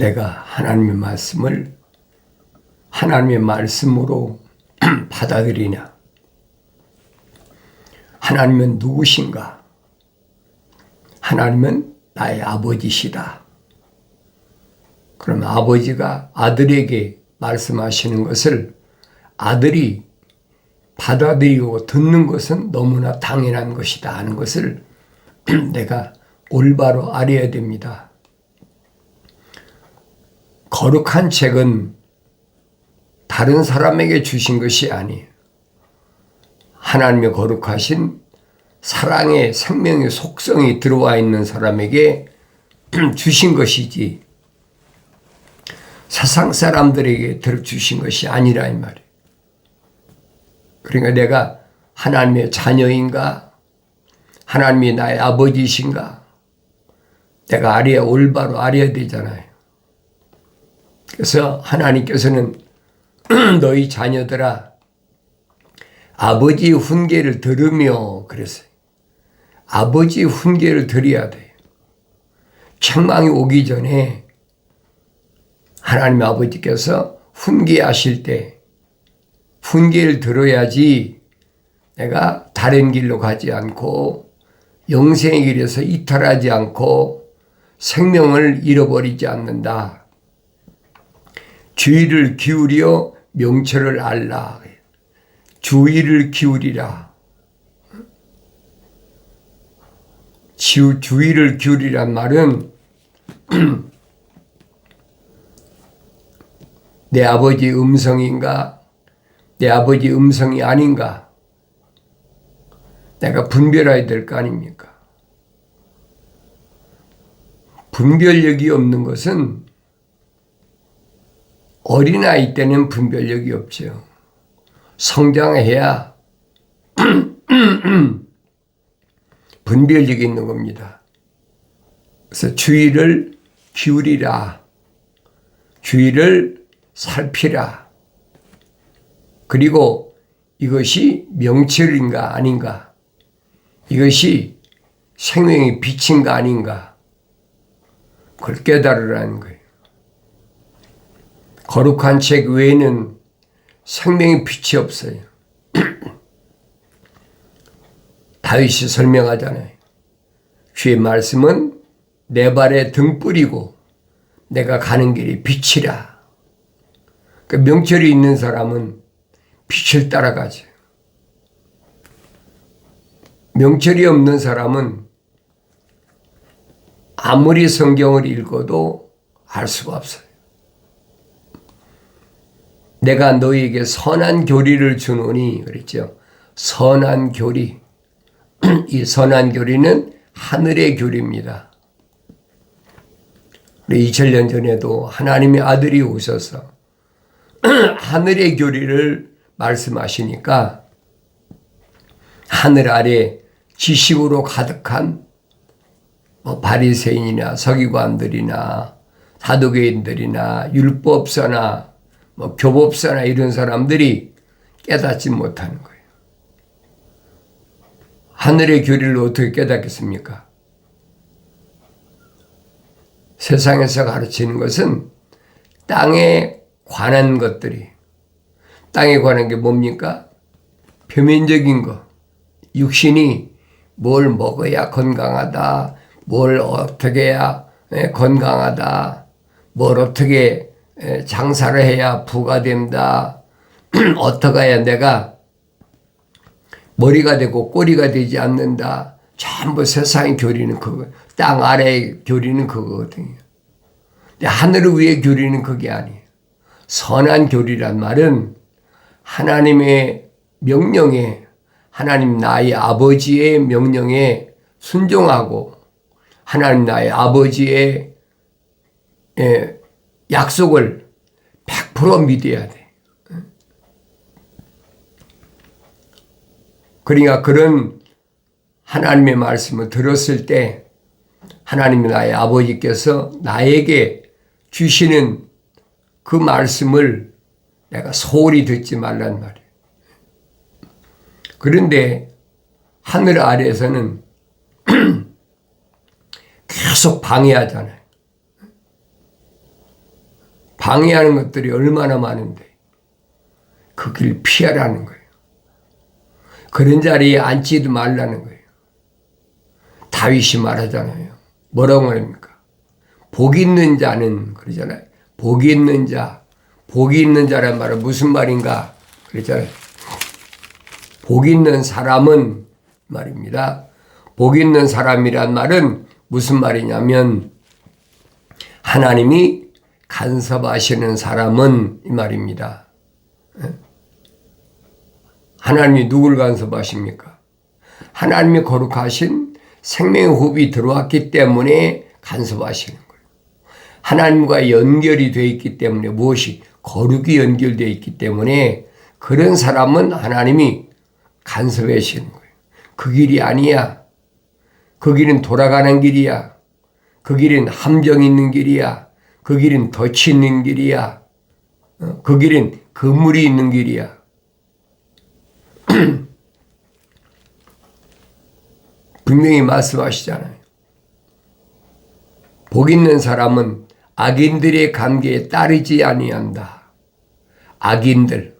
내가 하나님의 말씀을 하나님의 말씀으로 받아들이냐? 하나님은 누구신가? 하나님은 나의 아버지시다. 그럼 아버지가 아들에게 말씀하시는 것을 아들이 받아들이고 듣는 것은 너무나 당연한 것이다 하는 것을 내가 올바로 알아야 됩니다. 거룩한 책은 다른 사람에게 주신 것이 아니에요. 하나님의 거룩하신 사랑의 생명의 속성이 들어와 있는 사람에게 주신 것이지 세상 사람들에게 주신 것이 아니라 이 말이에요. 그러니까 내가 하나님의 자녀인가? 하나님이 나의 아버지이신가? 내가 올바로 알아야 되잖아요. 그래서 하나님께서는 너희 자녀들아 아버지의 훈계를 들으며 그랬어요. 아버지의 훈계를 들어야 돼요. 책망이 오기 전에 하나님 아버지께서 훈계하실 때 훈계를 들어야지 내가 다른 길로 가지 않고 영생의 길에서 이탈하지 않고 생명을 잃어버리지 않는다. 주의를 기울여 명철을 알라. 주의를 기울이라. 주의를 기울이란 말은 내 아버지 음성인가? 내 아버지 음성이 아닌가? 내가 분별해야 될 거 아닙니까? 분별력이 없는 것은 어린아이 때는 분별력이 없죠. 성장해야 분별력이 있는 겁니다. 그래서 주의를 기울이라. 주의를 살피라. 그리고 이것이 명철인가 아닌가? 이것이 생명의 빛인가 아닌가? 그걸 깨달으라는 거예요. 거룩한 책 외에는 생명의 빛이 없어요. 다윗이 설명하잖아요. 주의 말씀은 내 발에 등불이고 내가 가는 길이 빛이라. 그 명철이 있는 사람은 빛을 따라가죠. 명철이 없는 사람은 아무리 성경을 읽어도 알 수가 없어요. 내가 너희에게 선한 교리를 주노니 그랬죠. 선한 교리. 이 선한 교리는 하늘의 교리입니다. 2000년 전에도 하나님의 아들이 오셔서 하늘의 교리를 말씀하시니까 하늘 아래 지식으로 가득한 바리새인이나 서기관들이나 사두개인들이나 율법사나 교법사나 이런 사람들이 깨닫지 못하는 거예요. 하늘의 교리를 어떻게 깨닫겠습니까? 세상에서 가르치는 것은 땅에 관한 것들이, 땅에 관한 게 뭡니까? 표면적인 거. 육신이 뭘 먹어야 건강하다, 뭘 어떻게 해야 건강하다, 뭘 어떻게 장사를 해야 부가 된다, 어떻게 해야 내가 머리가 되고 꼬리가 되지 않는다. 전부 세상의 교리는 그거, 땅 아래의 교리는 그거거든요. 근데 하늘 위의 교리는 그게 아니에요. 선한 교리란 말은 하나님의 명령에, 하나님 나의 아버지의 명령에 순종하고 하나님 나의 아버지의 약속을 100% 믿어야 돼. 그러니까 그런 하나님의 말씀을 들었을 때 하나님 나의 아버지께서 나에게 주시는 그 말씀을 내가 소홀히 듣지 말란 말이에요. 그런데 하늘 아래에서는 계속 방해하잖아요. 방해하는 것들이 얼마나 많은데 그 길 피하라는 거예요. 그런 자리에 앉지도 말라는 거예요. 다윗이 말하잖아요. 뭐라고 말합니까? 복 있는 자는 그러잖아요. 복이 있는 자, 복이 있는 자란 말은 무슨 말인가? 그랬잖아요. 복 있는 사람은 말입니다. 복 있는 사람이란 말은 무슨 말이냐면 하나님이 간섭하시는 사람은 이 말입니다. 하나님이 누굴 간섭하십니까? 하나님이 거룩하신 생명의 호흡이 들어왔기 때문에 간섭하시는 거예요. 하나님과 연결이 되어 있기 때문에 무엇이 거룩이 연결되어 있기 때문에 그런 사람은 하나님이 간섭하시는 거예요. 그 길이 아니야. 그 길은 돌아가는 길이야. 그 길은 함정 있는 길이야. 그 길은 덫이 있는 길이야. 그 길은 그물이 있는 길이야. 분명히 말씀하시잖아요. 복 있는 사람은 악인들의 관계에 따르지 아니한다. 악인들이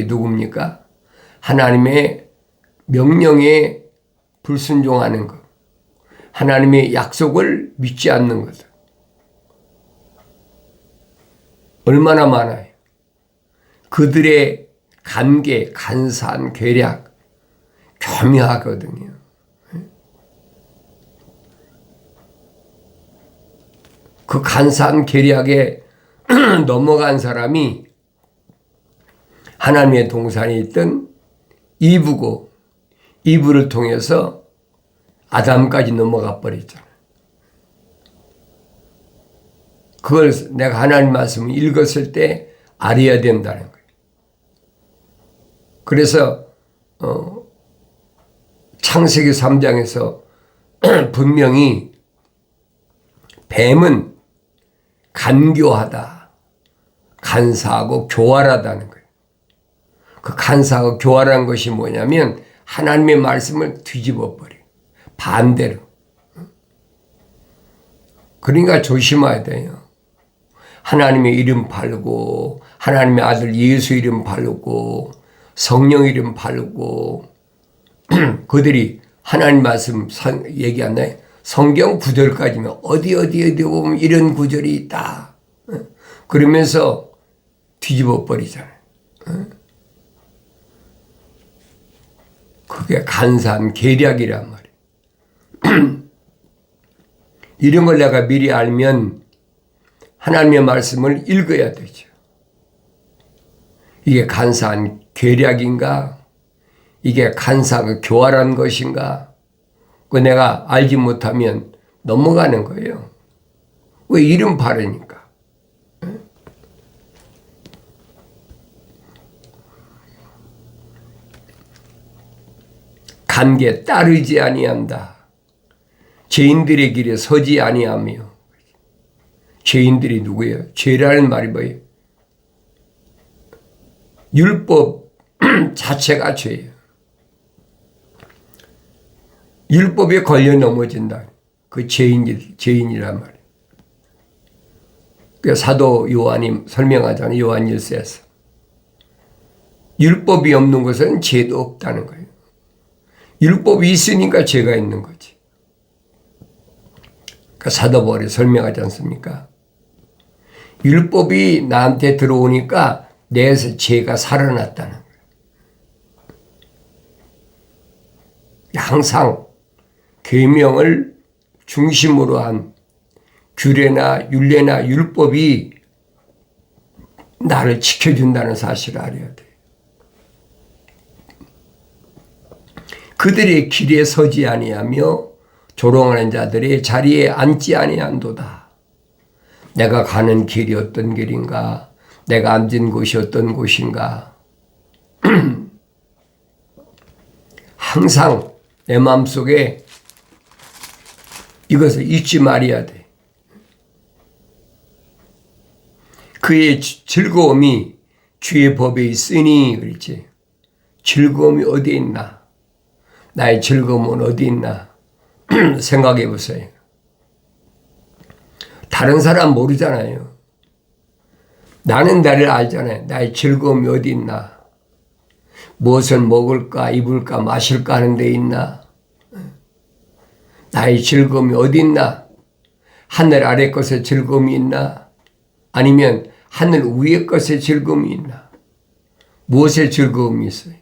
누굽니까? 하나님의 명령에 불순종하는 것, 하나님의 약속을 믿지 않는 것. 얼마나 많아요. 그들의 관계, 간사한 계략, 교묘하거든요. 그 간사한 계략에 넘어간 사람이 하나님의 동산에 있던 이브고, 이브를 통해서 아담까지 넘어가 버렸잖아요. 그걸 내가 하나님 말씀을 읽었을 때 알아야 된다는 거예요. 그래서 창세기 3장에서 분명히 뱀은 간교하다, 간사하고 교활하다는 거예요. 그 간사하고 교활한 것이 뭐냐면 하나님의 말씀을 뒤집어 버려요. 반대로. 그러니까 조심해야 돼요. 하나님의 이름 바르고 하나님의 아들 예수 이름 바르고 성령 이름 바르고 그들이 하나님 말씀 얘기하나요? 성경 구절까지면 어디 보면 이런 구절이 있다. 그러면서 뒤집어 버리잖아요. 그게 간사한 계략이란 말이에요. 이런 걸 내가 미리 알면 하나님의 말씀을 읽어야 되죠. 이게 간사한 계략인가? 이게 간사하고 교활한 것인가? 그 내가 알지 못하면 넘어가는 거예요. 왜 이름 바르니까. 관계 따르지 아니한다. 죄인들의 길에 서지 아니하며. 죄인들이 누구예요? 죄라는 말이 뭐예요? 율법 자체가 죄예요. 율법에 걸려 넘어진다. 그 죄인이란 말이에요. 그 사도 요한이 설명하잖아요. 요한 1서에서. 율법이 없는 것은 죄도 없다는 거예요. 율법이 있으니까 죄가 있는 거지. 그 사도 바울이 설명하지 않습니까? 율법이 나한테 들어오니까 내에서 죄가 살아났다는 거예요. 항상 계명을 중심으로 한 규례나 율례나 율법이 나를 지켜준다는 사실을 알아야 돼요. 그들의 길에 서지 아니하며 조롱하는 자들의 자리에 앉지 아니한도다. 내가 가는 길이 어떤 길인가? 내가 앉은 곳이 어떤 곳인가? 항상 내 마음속에 이것을 잊지 말아야 돼. 그의 즐거움이 주의 법에 있으니 그렇지. 즐거움이 어디 있나? 나의 즐거움은 어디 있나? 생각해 보세요. 다른 사람 모르잖아요. 나는 나를 알잖아요. 나의 즐거움이 어디 있나? 무엇을 먹을까, 입을까, 마실까 하는 데 있나? 나의 즐거움이 어디 있나? 하늘 아래 것에 즐거움이 있나? 아니면 하늘 위의 것에 즐거움이 있나? 무엇에 즐거움이 있어요?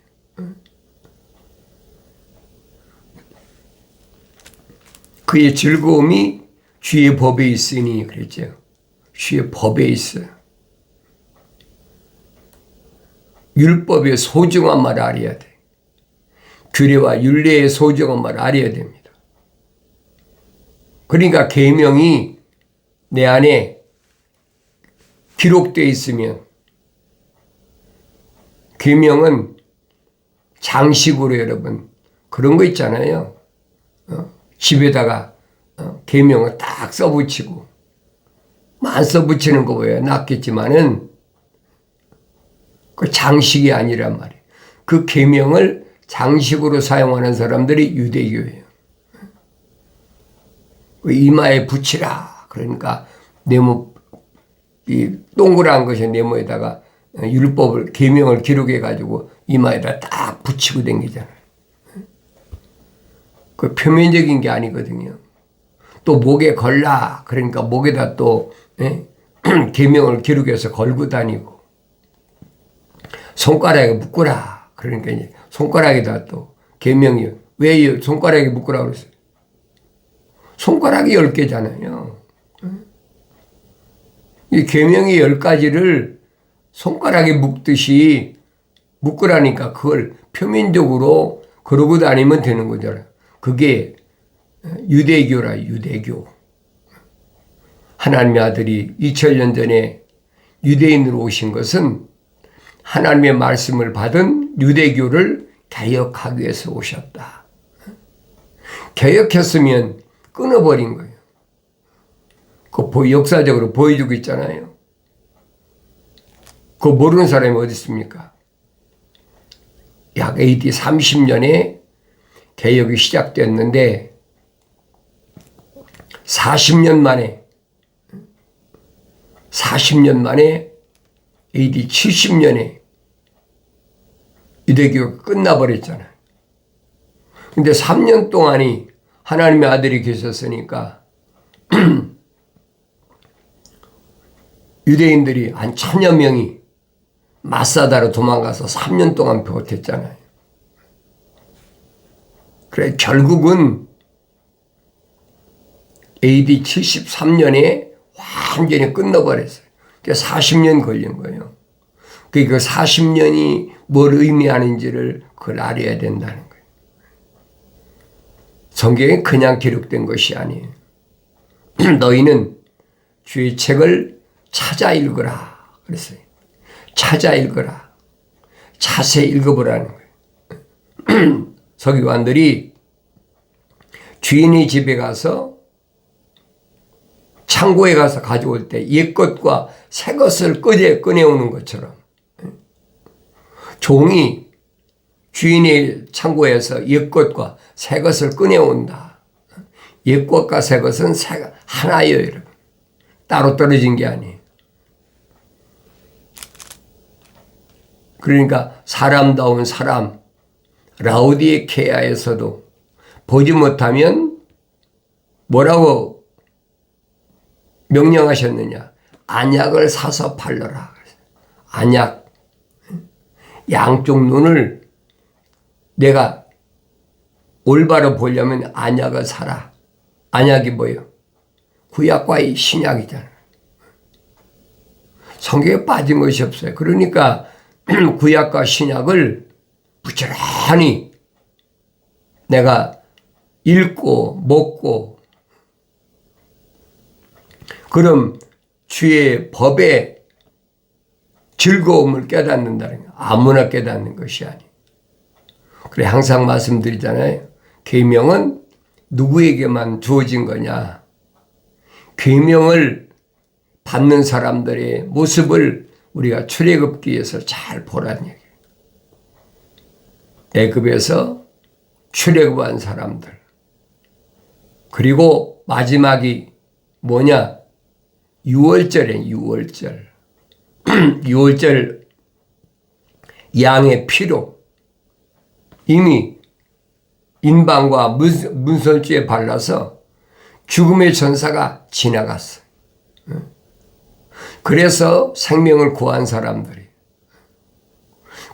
그의 즐거움이 주의 법에 있으니 그랬죠. 주의 법에 있어요. 율법의 소중한 말을 알아야 돼. 규례와 율례의 소중한 말을 알아야 됩니다. 그러니까 계명이 내 안에 기록되어 있으면 계명은 장식으로 여러분 그런 거 있잖아요. 집에다가 계명을 딱 써붙이고 안 써붙이는 거 보여야 낫겠지만은 그 장식이 아니란 말이에요. 그 계명을 장식으로 사용하는 사람들이 유대교예요. 이마에 붙이라. 그러니까 이 동그란 것이 네모에다가 율법을 계명을 기록해 가지고 이마에다 딱 붙이고 다니잖아요. 그 표면적인 게 아니거든요. 또 목에 걸라. 그러니까 목에다 또 계명을 기록해서 걸고 다니고 손가락에 묶으라. 그러니까 이제 손가락에다 또 계명이 왜 손가락에 묶으라 그랬어요? 손가락이 10개잖아요. 이 계명이 10가지를 손가락에 묶듯이 묶으라니까 그걸 표면적으로 그러고 다니면 되는 거잖아요. 그게 유대교라, 유대교. 하나님의 아들이 2000년 전에 유대인으로 오신 것은 하나님의 말씀을 받은 유대교를 개혁하기 위해서 오셨다. 개혁했으면 끊어버린 거예요. 그 역사적으로 보여주고 있잖아요. 그거 모르는 사람이 어디 있습니까? 약 AD 30년에 개혁이 시작됐는데 40년 만에 AD 70년에 유대교가 끝나버렸잖아요. 근데 3년 동안이 하나님의 아들이 계셨으니까 유대인들이 한 1000여 명이 마사다로 도망가서 3년 동안 버텼잖아요. 그래 결국은 AD 73년에 완전히 끝나버렸어요. 40년 걸린 거예요. 그 40년이 뭘 의미하는지를 그걸 알아야 된다는 거예요. 성경에 그냥 기록된 것이 아니에요. 너희는 주의 책을 찾아 읽으라 그랬어요. 찾아 읽으라. 자세히 읽어보라는 거예요. 서기관들이 주인의 집에 가서 창고에 가서 가져올 때 옛것과 새것을 꺼내오는 것처럼 종이 주인의 창고에서 옛것과 새것을 꺼내온다. 옛것과 새것은 하나예요, 여러분. 따로 떨어진 게 아니에요. 그러니까 사람다운 사람, 라오디게아에서도 보지 못하면 뭐라고 명령하셨느냐? 안약을 사서 팔러라. 안약. 양쪽 눈을 내가 올바로 보려면 안약을 사라. 안약이 뭐예요? 구약과 이 신약이잖아요. 성경에 빠진 것이 없어요. 그러니까 구약과 신약을 부지런히 내가 읽고 먹고 그럼 주의 법의 즐거움을 깨닫는다는 거. 아무나 깨닫는 것이 아니에요. 그래 항상 말씀드리잖아요. 계명은 누구에게만 주어진 거냐. 계명을 받는 사람들의 모습을 우리가 출애굽기에서 잘 보라는 얘기예요. 애굽에서 출애굽한 사람들. 그리고 마지막이 뭐냐? 6월절에 6월절. 유월절 양의 피로 이미 인방과 문설주에 발라서 죽음의 전사가 지나갔어. 그래서 생명을 구한 사람들이,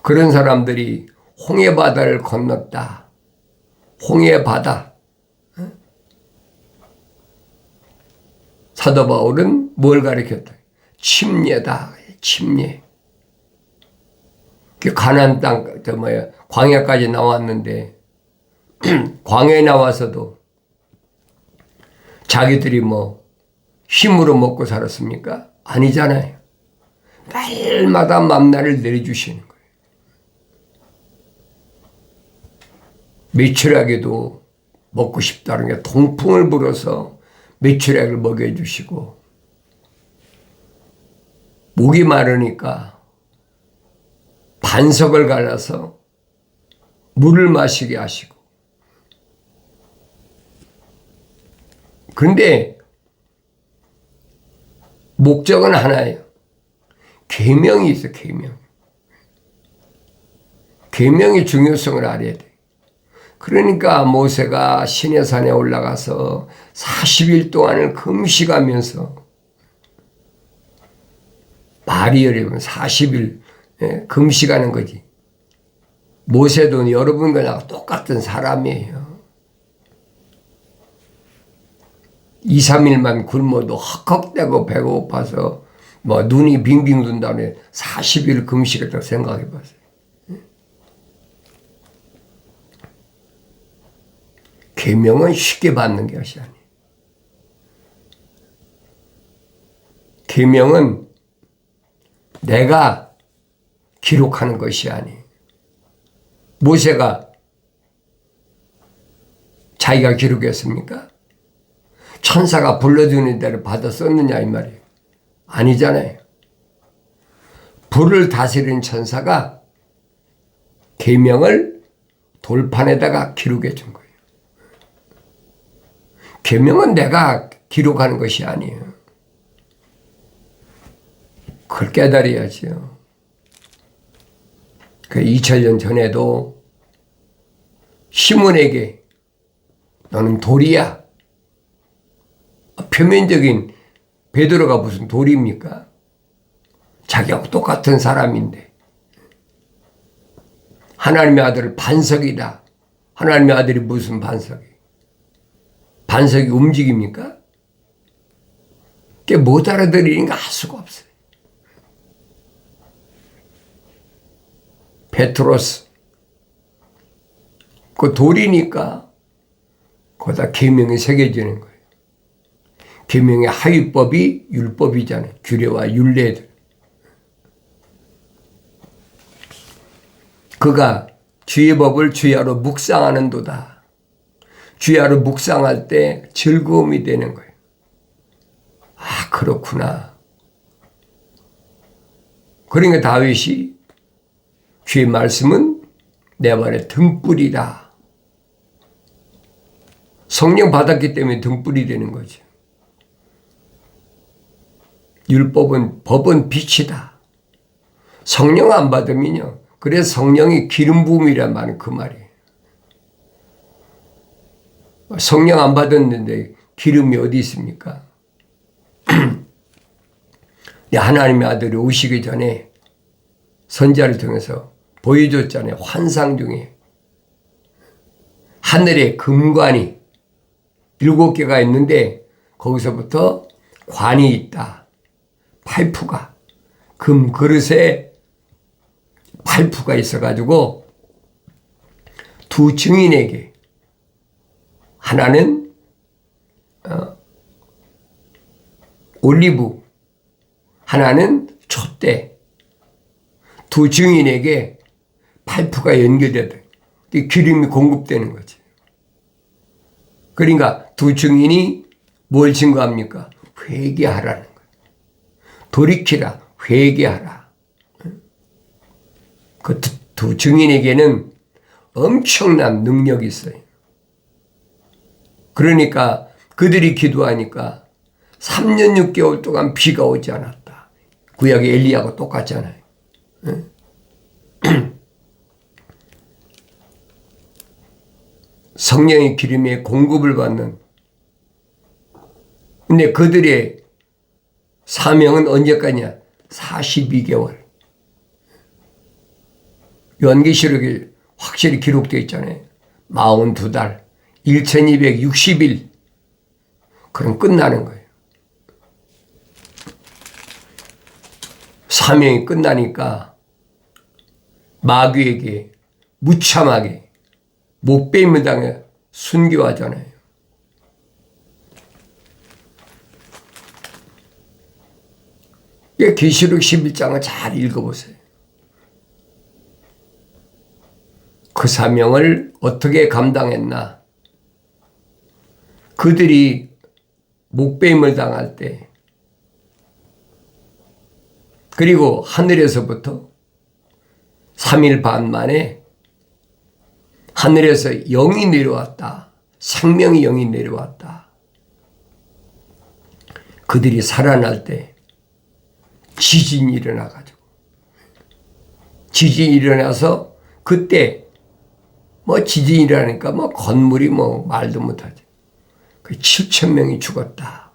그런 사람들이 홍해바다를 건넜다. 홍해바다. 사도 바울은 뭘 가르쳤다? 침례다. 침례. 가나안 땅, 광야까지 나왔는데 광야에 나와서도 자기들이 힘으로 먹고 살았습니까? 아니잖아요. 날마다 만나를 내려주시는 거예요. 메추라기도 먹고 싶다는 게 동풍을 불어서 메추라기를 먹여주시고, 목이 마르니까 반석을 갈라서 물을 마시게 하시고. 그런데 목적은 하나예요. 계명이 있어, 계명. 계명의 중요성을 알아야 돼. 그러니까 모세가 시내산에 올라가서 40일 동안을 금식하면서, 말이 어려우면 40일 금식하는 거지. 모세도 여러분과 나와 똑같은 사람이에요. 2, 3일만 굶어도 헉헉대고 배고파서 눈이 빙빙 돈 다음에 40일 금식했다고 생각해 봤어요. 계명은 쉽게 받는 것이 아니에요. 계명은 내가 기록하는 것이 아니에요. 모세가 자기가 기록했습니까? 천사가 불러주는 대로 받아 썼느냐 이 말이에요. 아니잖아요. 불을 다스리는 천사가 계명을 돌판에다가 기록해 준 거예요. 계명은 내가 기록하는 것이 아니에요. 그걸 깨달아야지요. 그 2000년 전에도 시몬에게 너는 돌이야. 표면적인 베드로가 무슨 돌입니까? 자기하고 똑같은 사람인데. 하나님의 아들 반석이다. 하나님의 아들이 무슨 반석이? 반석이 움직입니까? 그게 못 알아들으니까 할 수가 없어요. 페트로스. 그 돌이니까 거기다 계명이 새겨지는 거예요. 계명의 하위법이 율법이잖아요. 규례와 율례들. 그가 주의 법을 주야로 묵상하는도다. 주야로 묵상할 때 즐거움이 되는 거예요. 아, 그렇구나. 그러니까 다윗이 주의 말씀은 내 발의 등불이다. 성령 받았기 때문에 등불이 되는 거죠. 법은 빛이다. 성령 안 받으면요. 그래서 성령이 기름 부음이란 말은 그 말이에요. 성령 안 받았는데 기름이 어디 있습니까? 하나님의 아들이 오시기 전에 선지자를 통해서 보여줬잖아요. 환상 중에 하늘에 금관이 7개가 있는데 거기서부터 관이 있다. 파이프가 금 그릇에 파이프가 있어가지고 두 증인에게 하나는 올리브 하나는 촛대 두 증인에게 파이프가 연결되다. 기름이 공급되는 거지. 그러니까 두 증인이 뭘 증거합니까? 회개하라는 거예요. 돌이키라, 회개하라. 그 두 증인에게는 엄청난 능력이 있어요. 그러니까 그들이 기도하니까 3년 6개월 동안 비가 오지 않았다. 구약의 엘리야하고 똑같잖아요. 성령의 기름에 공급을 받는. 근데 그들의 사명은 언제까지냐? 42개월. 요한계시록에 확실히 기록되어 있잖아요. 42달, 1260일. 그럼 끝나는 거예요. 사명이 끝나니까 마귀에게 무참하게 목베임을 당해 순교하잖아요. 계시록 11장을 잘 읽어보세요. 그 사명을 어떻게 감당했나? 그들이 목베임을 당할 때, 그리고 하늘에서부터 3일 반 만에 하늘에서 영이 내려왔다. 생명의 영이 내려왔다. 그들이 살아날 때 지진이 일어나가지고, 지진이 일어나서 그때 지진이 일어나니까 건물이 말도 못하지. 그 7,000명이 죽었다.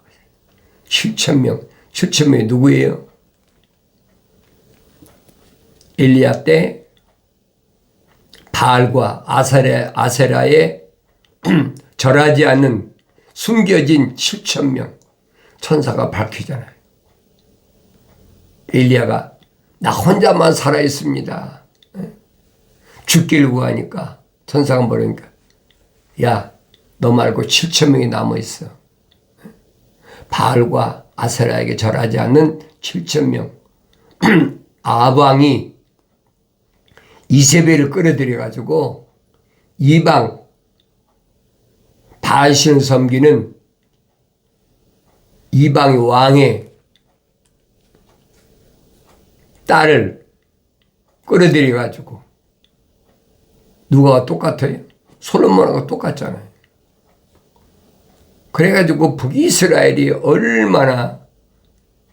7,000명. 7,000명이 누구예요? 엘리야 때 바알과 아세라에 절하지 않는 숨겨진 7,000명 천사가 밝히잖아요. 엘리야가 나 혼자만 살아있습니다. 죽기를 구하니까 천사가 뭐라니까, 야, 너 말고 7,000명이 남아있어. 바알과 아세라에게 절하지 않는 7,000명. 아방이 이세벨을 끌어들여가지고 이방 바알신을 섬기는 이방의 왕의 딸을 끌어들여가지고, 누가 똑같아요? 솔로몬하고 똑같잖아요. 그래가지고 북이스라엘이 얼마나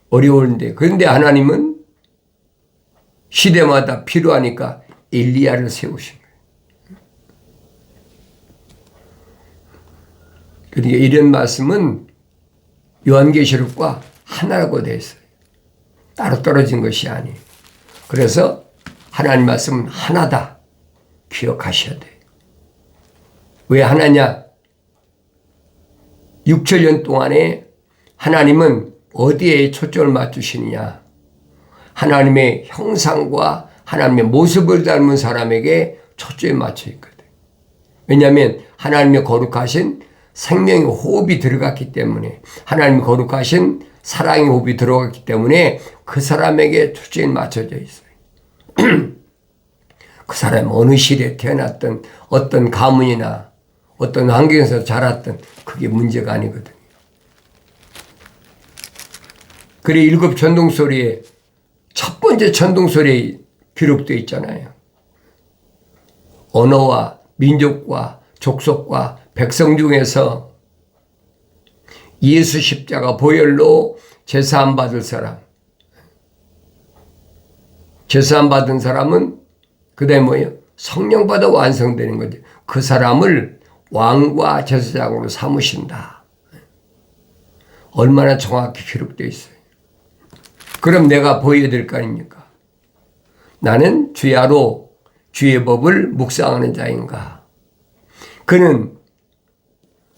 어려운데, 그런데 하나님은 시대마다 필요하니까 엘리야를 세우신 거예요. 그러니까 이런 말씀은 요한계시록과 하나라고 되어 있어요. 따로 떨어진 것이 아니에요. 그래서 하나님 말씀은 하나다. 기억하셔야 돼요. 왜 하나냐? 6천년 동안에 하나님은 어디에 초점을 맞추시느냐? 하나님의 형상과 하나님의 모습을 닮은 사람에게 초점이 맞춰 있거든. 왜냐하면 하나님의 거룩하신 생명의 호흡이 들어갔기 때문에, 하나님의 거룩하신 사랑의 호흡이 들어갔기 때문에 그 사람에게 초점이 맞춰져 있어요. 그 사람이 어느 시대에 태어났든 어떤 가문이나 어떤 환경에서 자랐든 그게 문제가 아니거든요. 그래, 7 천둥소리에 첫 번째 천둥소리에 기록되어 있잖아요. 언어와 민족과 족속과 백성 중에서 예수 십자가 보혈로 제사함 받을 사람. 제사함 받은 사람은 그 다음에 뭐예요? 성령 받아 완성되는 거죠. 그 사람을 왕과 제사장으로 삼으신다. 얼마나 정확히 기록되어 있어요. 그럼 내가 보여드릴 거 아닙니까? 나는 주야로 주의 법을 묵상하는 자인가? 그는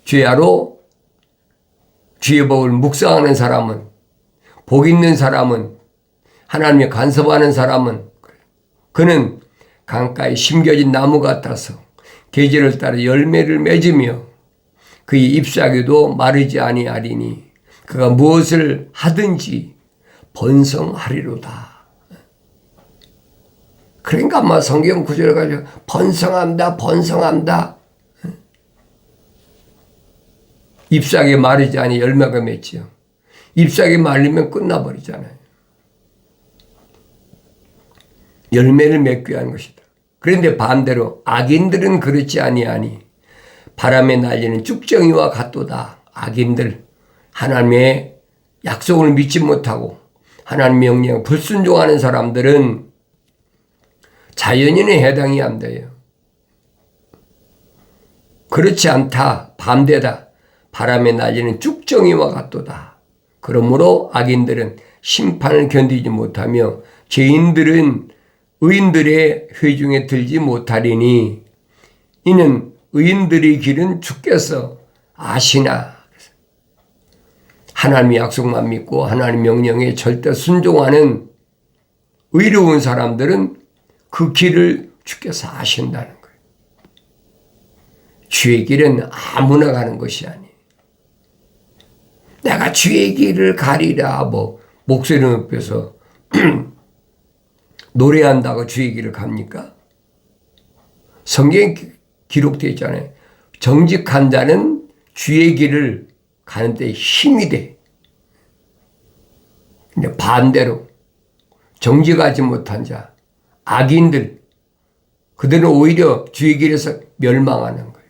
주야로 주의 법을 묵상하는 사람은, 복 있는 사람은, 하나님의 간섭하는 사람은, 그는 강가에 심겨진 나무 같아서 계절을 따라 열매를 맺으며 그의 잎사귀도 마르지 아니하리니 그가 무엇을 하든지 번성하리로다. 그러니까 아마 성경 구절을 가지고 번성한다. 잎사귀 마르지 아니 열매가 맺지요. 잎사귀 말리면 끝나버리잖아요. 열매를 맺게 하는 것이다. 그런데 반대로 악인들은 그렇지 아니하니 바람에 날리는 쭉정이와 같도다. 악인들, 하나님의 약속을 믿지 못하고 하나님 명령 불순종하는 사람들은 자연인에 해당이 안 돼요. 그렇지 않다, 반대다, 바람에 날리는 쭉정이와 같도다. 그러므로 악인들은 심판을 견디지 못하며 죄인들은 의인들의 회중에 들지 못하리니 이는 의인들의 길은 주께서 아시나. 하나님의 약속만 믿고 하나님 명령에 절대 순종하는 의로운 사람들은 그 길을 주께서 아신다는 거예요. 주의 길은 아무나 가는 것이 아니에요. 내가 주의 길을 가리라 목소리 높여서 노래한다고 주의 길을 갑니까? 성경에 기록되어 있잖아요. 정직한 자는 주의 길을 가는데 힘이 돼. 근데 반대로 정직하지 못한 자, 악인들, 그들은 오히려 주의 길에서 멸망하는 거예요.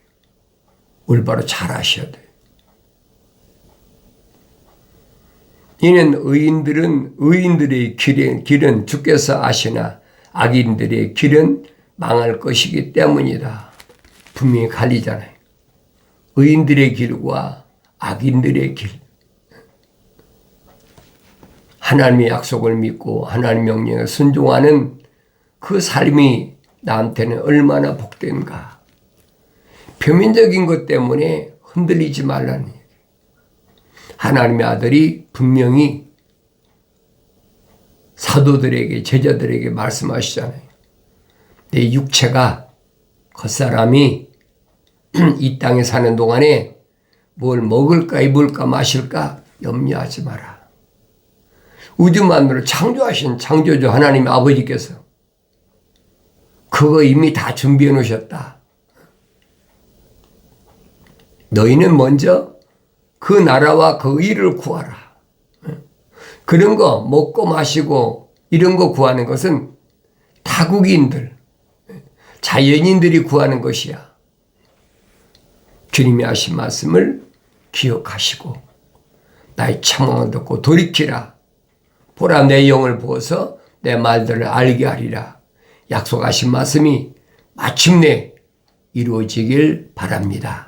올바로 잘 아셔야 돼요. 이는 의인들의 길은 주께서 아시나 악인들의 길은 망할 것이기 때문이다. 분명히 갈리잖아요. 의인들의 길과 악인들의 길. 하나님의 약속을 믿고 하나님의 명령에 순종하는 그 삶이 나한테는 얼마나 복된가. 표면적인 것 때문에 흔들리지 말라는 얘기예요. 하나님의 아들이 분명히 사도들에게 제자들에게 말씀하시잖아요. 내 육체가 겉사람이 이 땅에 사는 동안에 뭘 먹을까 입을까 마실까 염려하지 마라. 우주 만물을 창조하신 창조주 하나님 아버지께서 그거 이미 다 준비해 놓으셨다. 너희는 먼저 그 나라와 그 의를 구하라. 그런 거 먹고 마시고 이런 거 구하는 것은 타국인들, 자연인들이 구하는 것이야. 주님이 하신 말씀을 기억하시고 나의 청망을 듣고 돌이키라. 보라 내 영을 부어서 내 말들을 알게 하리라. 약속하신 말씀이 마침내 이루어지길 바랍니다.